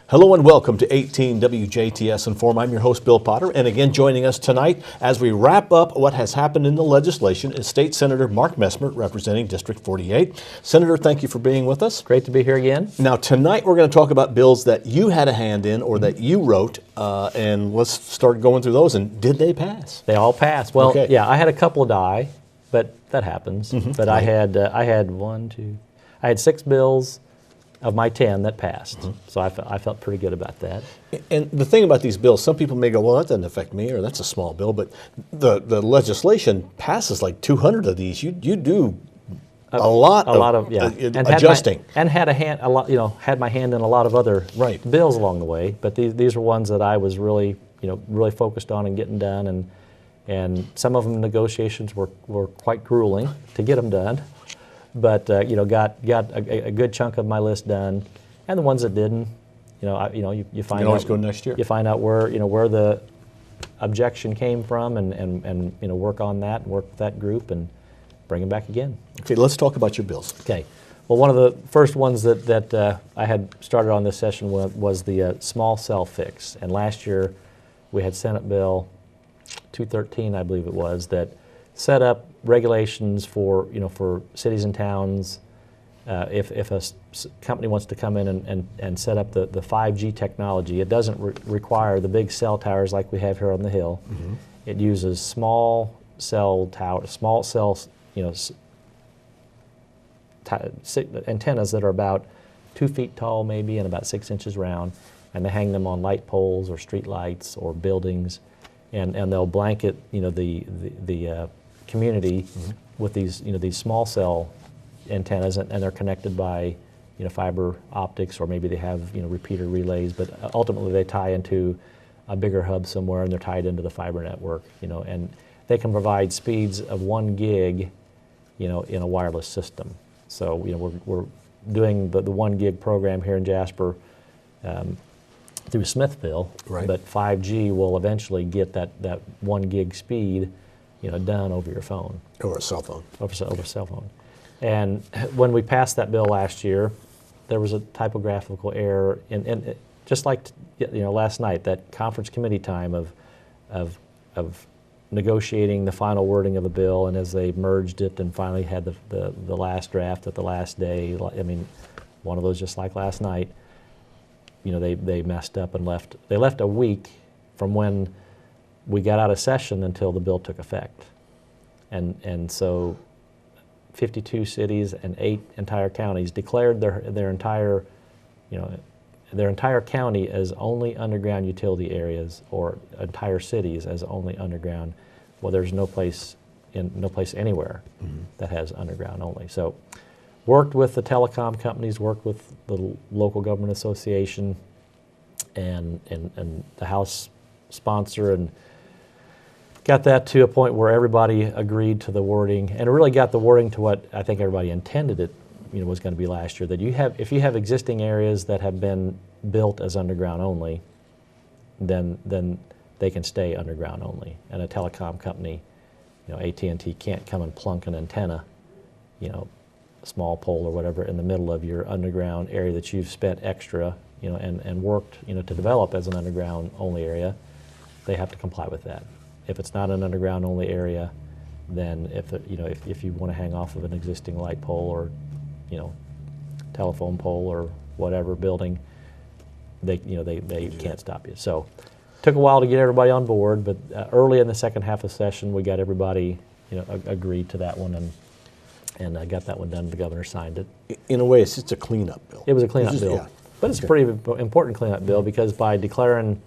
Hello and welcome to 18 WJTS Inform. I'm your host, Bill Potter, and again joining us tonight as we wrap up what has happened in the legislation is State Senator Mark Messmer, representing District 48. Senator, thank you for being with us. Great to be here again. Now, tonight we're going to talk about bills that you had a hand in or that you wrote, and let's start going through those. And did they pass? They all passed. Well, Okay. yeah, I had a couple die, but that happens. But I had I had 6 bills of my 10 that passed. So I felt pretty good about that. And the thing about these bills, some people may go, well, that doesn't affect me, or that's a small bill, but the legislation passes like 200 of these. You do a lot of adjusting. Had my hand in a lot of other bills along the way, but these are ones that I was really focused on and getting done, and some of them negotiations were quite grueling to get them done. But got a good chunk of my list done, and the ones that didn't, you find can always go next year. You find out where the objection came from, and work on that and work with that group and bring them back again. Okay, let's talk about your bills. Okay, well, one of the first ones that I had started on this session was the small cell fix, and last year we had Senate Bill 213, I believe it was, that set up regulations for cities and towns. If a company wants to come in and set up the 5G technology, it doesn't require the big cell towers like we have here on the Hill. It uses small cell antennas that are about 2 feet tall maybe and about 6 inches round, and they hang them on light poles or street lights or buildings, and they'll blanket the community with these small cell antennas, and they're connected by fiber optics, or maybe they have repeater relays, but ultimately they tie into a bigger hub somewhere, and they're tied into the fiber network, and they can provide speeds of 1 gig in a wireless system. So we're doing the 1 gig program here in Jasper through Smithville, but 5G will eventually get that 1 gig speed done over your phone. Over a cell phone. Over a cell phone. And when we passed that bill last year, there was a typographical error, and just like last night, that conference committee time of negotiating the final wording of a bill, and as they merged it and finally had the last draft at the last day, one of those just like last night, they messed up and left. They left a week from when we got out of session until the bill took effect. And so 52 cities and 8 entire counties declared their entire county as only underground utility areas, or entire cities as only underground. Well, there's no place anywhere that has underground only. So worked with the telecom companies, worked with the local government association and the House sponsor, and got that to a point where everybody agreed to the wording, and it really got the wording to what I think everybody intended it was going to be last year. That if you have existing areas that have been built as underground only, then they can stay underground only. And a telecom company, AT&T, can't come and plunk an antenna, a small pole or whatever, in the middle of your underground area that you've spent extra, and worked, to develop as an underground only area. They have to comply with that. If it's not an underground only area, then if you want to hang off of an existing light pole or telephone pole or whatever building, they can't stop you. So took a while to get everybody on board, but early in the second half of session we got everybody agreed to that one, and I got that one done. The governor signed it. In a way, it's just a cleanup bill. It was a cleanup bill, yeah. But it's a pretty important cleanup bill, because by declaring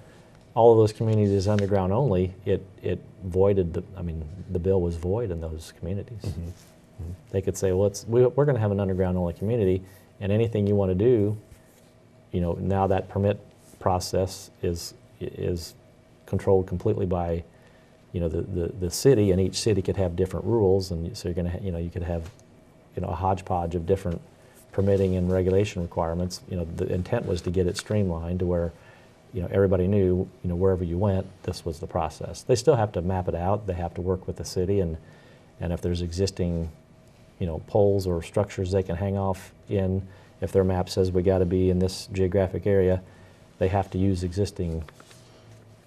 all of those communities as underground only, it voided the bill was void in those communities. They could say, well, we're going to have an underground only community, and anything you want to do, now that permit process is controlled completely by the city, and each city could have different rules, and so you're going to you could have a hodgepodge of different permitting and regulation requirements. The intent was to get it streamlined to where everybody knew, wherever you went, this was the process. They still have to map it out. They have to work with the city, and if there's existing, poles or structures they can hang off in, if their map says we got to be in this geographic area, they have to use existing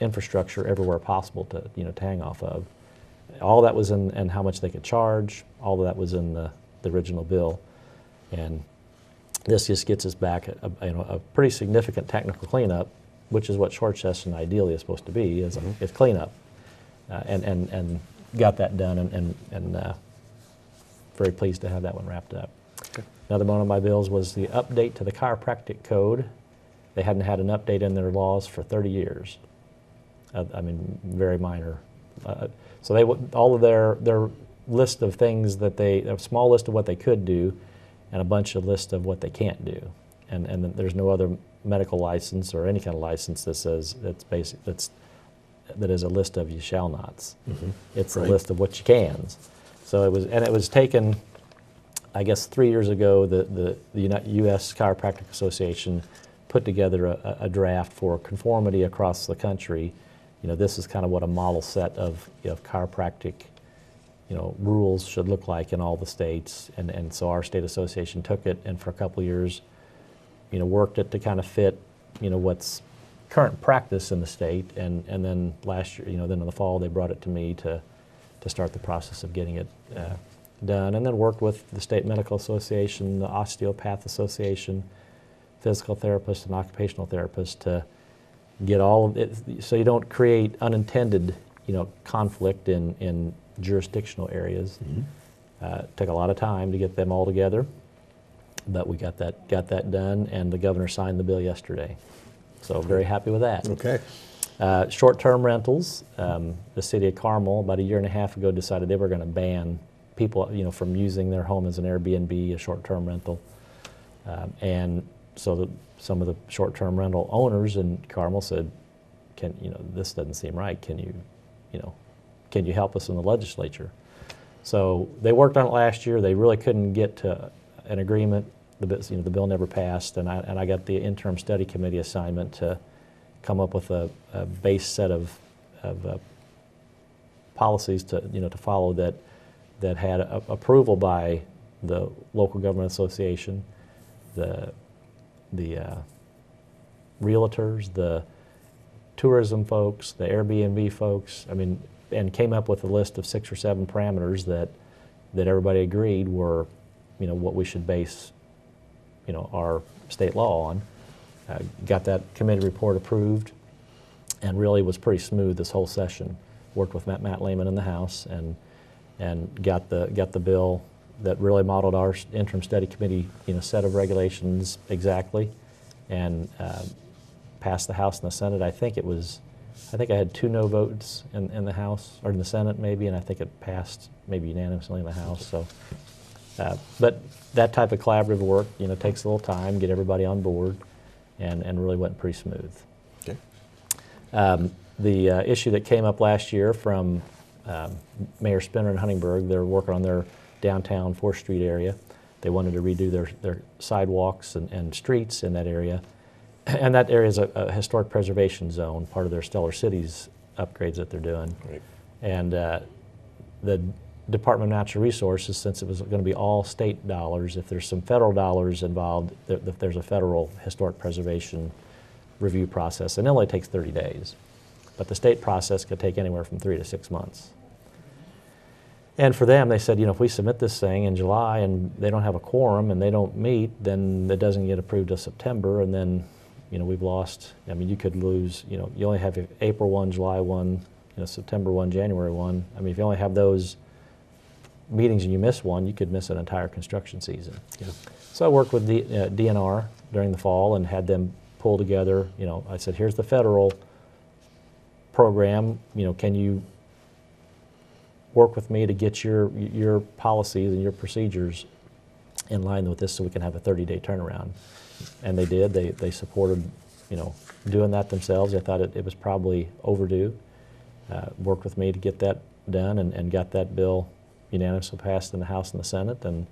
infrastructure everywhere possible to, to hang off of. All that was in, and how much they could charge, all of that was in the original bill. And this just gets us back a pretty significant technical cleanup, which is what short session ideally is supposed to be, is cleanup. And got that done, and very pleased to have that one wrapped up. Okay. Another one of my bills was the update to the chiropractic code. They hadn't had an update in their laws for 30 years. Very minor. So they all of their list of things that a small list of what they could do, and a bunch of list of what they can't do. And then there's no other medical license or any kind of license that says that is a list of you shall nots. Mm-hmm. It's right. A list of what you cans. So it was taken, I guess 3 years ago, the U.S. Chiropractic Association put together a draft for conformity across the country. This is kind of what a model set of chiropractic rules should look like in all the states. And so our state association took it, and for a couple of years, worked it to kind of fit, what's current practice in the state. And then last year, then in the fall, they brought it to me to start the process of getting it done. And then worked with the State Medical Association, the Osteopath Association, physical therapists and occupational therapists to get all of it, so you don't create unintended, conflict in jurisdictional areas. Mm-hmm. Took a lot of time to get them all together, but we got that done, and the governor signed the bill yesterday. So very happy with that. Okay. Short-term rentals. The city of Carmel about a year and a half ago decided they were going to ban people, from using their home as an Airbnb, a short-term rental, and so some of the short-term rental owners in Carmel said, this doesn't seem right. Can you help us in the legislature? So they worked on it last year. They really couldn't get to an agreement. The bill never passed, and I got the interim study committee assignment to come up with a base set of policies to follow that had approval by the local government association, the realtors, the tourism folks, the Airbnb folks, and came up with a list of 6 or 7 parameters that everybody agreed were, what we should base, our state law on. Got that committee report approved, and really was pretty smooth this whole session. Worked with Matt Lehman in the House, and got the bill that really modeled our interim study committee, set of regulations exactly, and passed the House and the Senate. I think I had 2 no votes in the House, or in the Senate maybe, and I think it passed maybe unanimously in the House. So, but that type of collaborative work, takes a little time, get everybody on board, and really went pretty smooth. Okay. The issue that came up last year from Mayor Spinner in Huntingburg, they're working on their downtown 4th Street area. They wanted to redo their sidewalks and streets in that area. And that area is a historic preservation zone, part of their Stellar Cities upgrades that they're doing. Right. And the Department of Natural Resources, since it was going to be all state dollars, if there's some federal dollars involved, if there's a federal historic preservation review process, and it only takes 30 days. But the state process could take anywhere from 3 to 6 months. And for them, they said, if we submit this thing in July and they don't have a quorum and they don't meet, then it doesn't get approved till September, and then, we've lost. You could lose, you only have April 1, July 1, September 1, January 1. If you only have those meetings and you miss one, you could miss an entire construction season. Yeah. So I worked with the DNR during the fall and had them pull together, I said, here's the federal program, can you work with me to get your policies and your procedures in line with this so we can have a 30-day turnaround? And they did. They supported, doing that themselves. I thought it was probably overdue. Worked with me to get that done and got that bill unanimously passed in the House and the Senate. And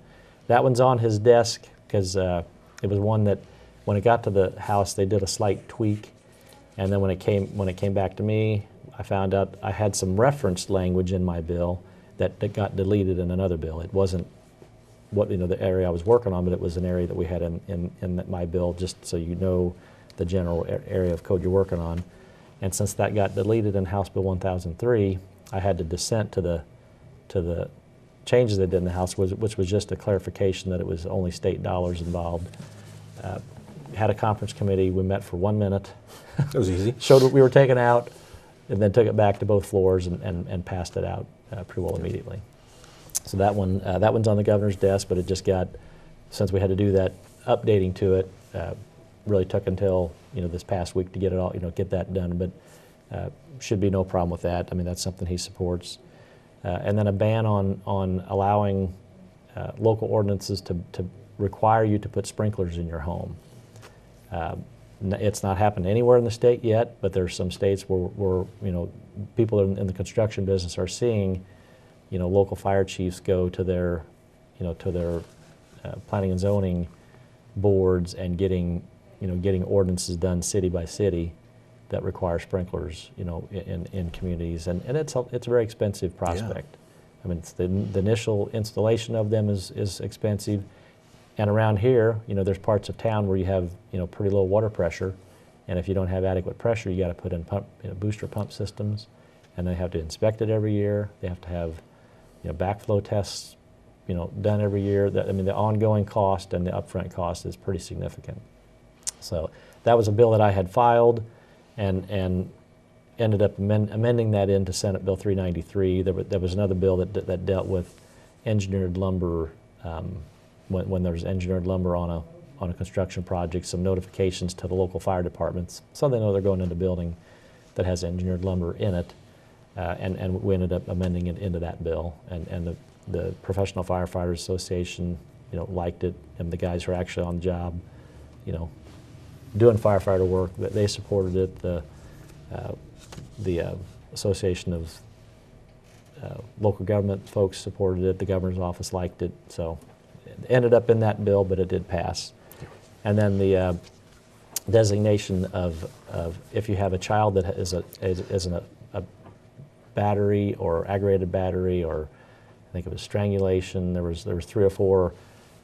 that one's on his desk because it was one that when it got to the House, they did a slight tweak. And then when it came back to me, I found out I had some referenced language in my bill that got deleted in another bill. It wasn't the area I was working on, but it was an area that we had in my bill, just so the general area of code you're working on. And since that got deleted in House Bill 1003, I had to dissent to the changes they did in the House, which was just a clarification that it was only state dollars involved. Had a conference committee. We met for 1 minute. That was easy. Showed what we were taking out, and then took it back to both floors and passed it out pretty well immediately. So that one's on the governor's desk, but it just got, since we had to do that updating to it, really took until this past week to get it all, get that done. But should be no problem with that. I mean, that's something he supports. And then a ban on allowing local ordinances to require you to put sprinklers in your home. It's not happened anywhere in the state yet, but there's some states where people in the construction business are seeing, local fire chiefs go to their, planning and zoning boards and getting ordinances done city by city that require sprinklers, in communities, and it's a very expensive prospect. Yeah. I mean, it's the initial installation of them is expensive. And around here, there's parts of town where you have, pretty low water pressure, and if you don't have adequate pressure, you got to put in booster pump systems, and they have to inspect it every year. They have to have, backflow tests, done every year. The ongoing cost and the upfront cost is pretty significant. So that was a bill that I had filed, and ended up amending that into Senate Bill 393. There was another bill that dealt with engineered lumber. When there's engineered lumber on a construction project, some notifications to the local fire departments so they know they're going into a building that has engineered lumber in it, and we ended up amending it into that bill. And the Professional Firefighters Association, liked it, and the guys who are actually on the job, doing firefighter work, they supported it. The Association of Local Government folks supported it. The governor's office liked it. So it ended up in that bill, but it did pass. And then the designation of if you have a child that is a battery or aggravated battery, or I think it was strangulation. There was 3 or 4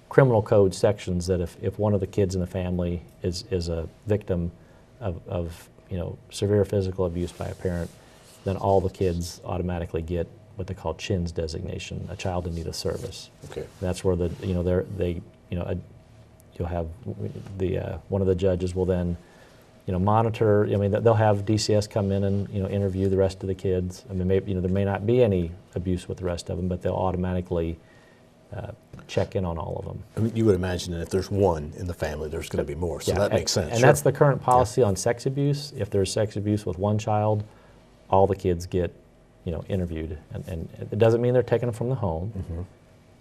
criminal code sections that if one of the kids in the family is a victim of severe physical abuse by a parent, then all the kids automatically get what they call CHINS designation, a child in need of service. Okay. That's where you'll have one of the judges will then monitor. I mean, they'll have DCS come in and interview the rest of the kids. I mean, maybe there may not be any abuse with the rest of them, but they'll automatically check in on all of them. I mean, you would imagine that if there's one in the family, there's going to be more. So that makes sense. And that's the current policy on sex abuse. If there's sex abuse with one child, all the kids get interviewed, and it doesn't mean they're taking them from the home. Mm-hmm.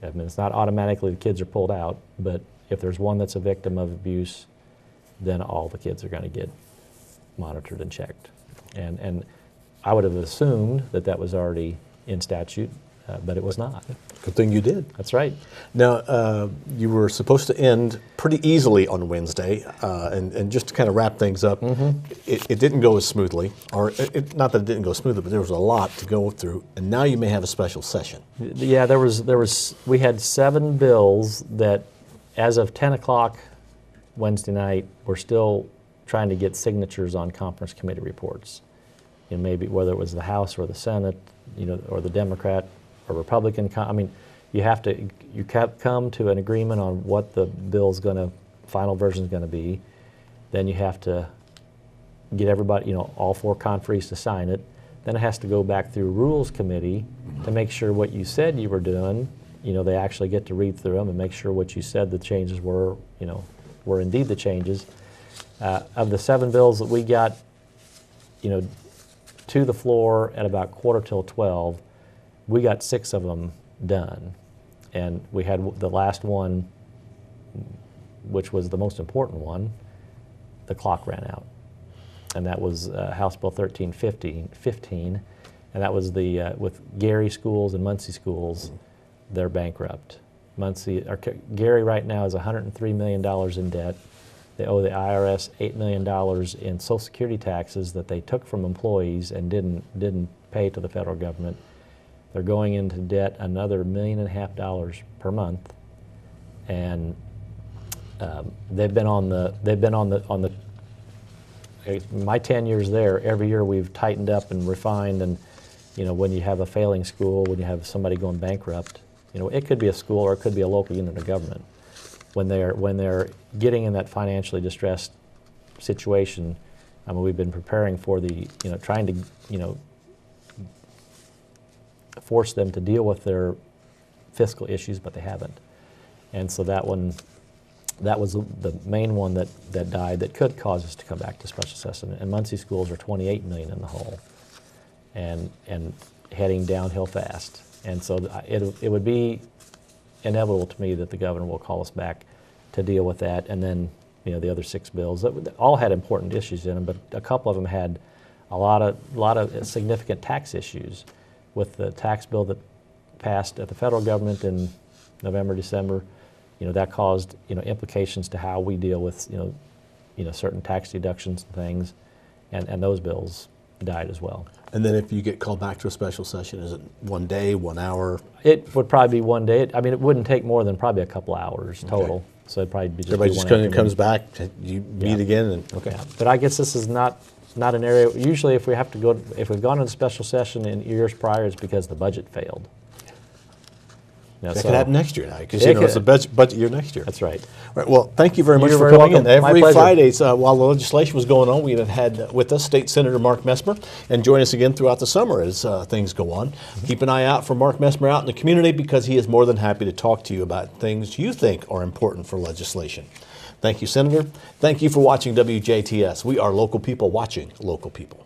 I mean, it's not automatically the kids are pulled out, but if there's one that's a victim of abuse, then all the kids are going to get monitored and checked. And I would have assumed that was already in statute, but it was not. Good thing you did. That's right. Now, you were supposed to end pretty easily on Wednesday, and just to kind of wrap things up, mm-hmm. it didn't go as smoothly, or not that it didn't go smoothly, but there was a lot to go through, and now you may have a special session. Yeah, we had 7 bills that, as of 10 o'clock Wednesday night, we're still trying to get signatures on conference committee reports. Maybe whether it was the House or the Senate, or the Democrat or Republican. I mean, you come to an agreement on what the final version is going to be. Then you have to get everybody, all 4 conferees to sign it. Then it has to go back through Rules Committee to make sure what you said you were doing, they actually get to read through them and make sure what you said the changes were, were indeed the changes. Of the 7 bills that we got, to the floor at about 11:45, we got 6 of them done. And we had the last one, which was the most important one, the clock ran out. And that was House Bill 1315, and that was with Gary schools and Muncie schools, they're bankrupt. Gary right now is $103 million in debt. They owe the IRS $8 million in Social Security taxes that they took from employees and didn't pay to the federal government. They're going into debt another $1.5 million per month, and they've been on the my 10 years there, every year we've tightened up and refined. And when you have a failing school, when you have somebody going bankrupt, it could be a school or it could be a local unit of government. When they're getting in that financially distressed situation, I mean, we've been preparing for the trying to force them to deal with their fiscal issues, but they haven't. And so that was the main one that died that could cause us to come back to special assessment. And Muncie schools are 28 million in the hole, and heading downhill fast. And so it would be inevitable to me that the governor will call us back to deal with that. And then the other 6 bills that all had important issues in them, but a couple of them had a lot of significant tax issues. With the tax bill that passed at the federal government in November, December, that caused implications to how we deal with certain tax deductions and things, and those bills died as well. And then if you get called back to a special session, is it 1 day, 1 hour? It would probably be 1 day. I mean, it wouldn't take more than probably a couple hours total. Okay. So it'd probably be just everybody just kind of comes back, you meet again, and okay. Yeah. But I guess this is not an area. Usually, if we've gone into special session in years prior, it's because the budget failed. That could happen next year now, because it's a budget year next year. That's right. Right. Well, thank you very much for coming in. Every Friday, while the legislation was going on, we have had with us State Senator Mark Messmer, and join us again throughout the summer as things go on. Keep an eye out for Mark Messmer out in the community, because he is more than happy to talk to you about things you think are important for legislation. Thank you, Senator. Thank you for watching WJTS. We are local people watching local people.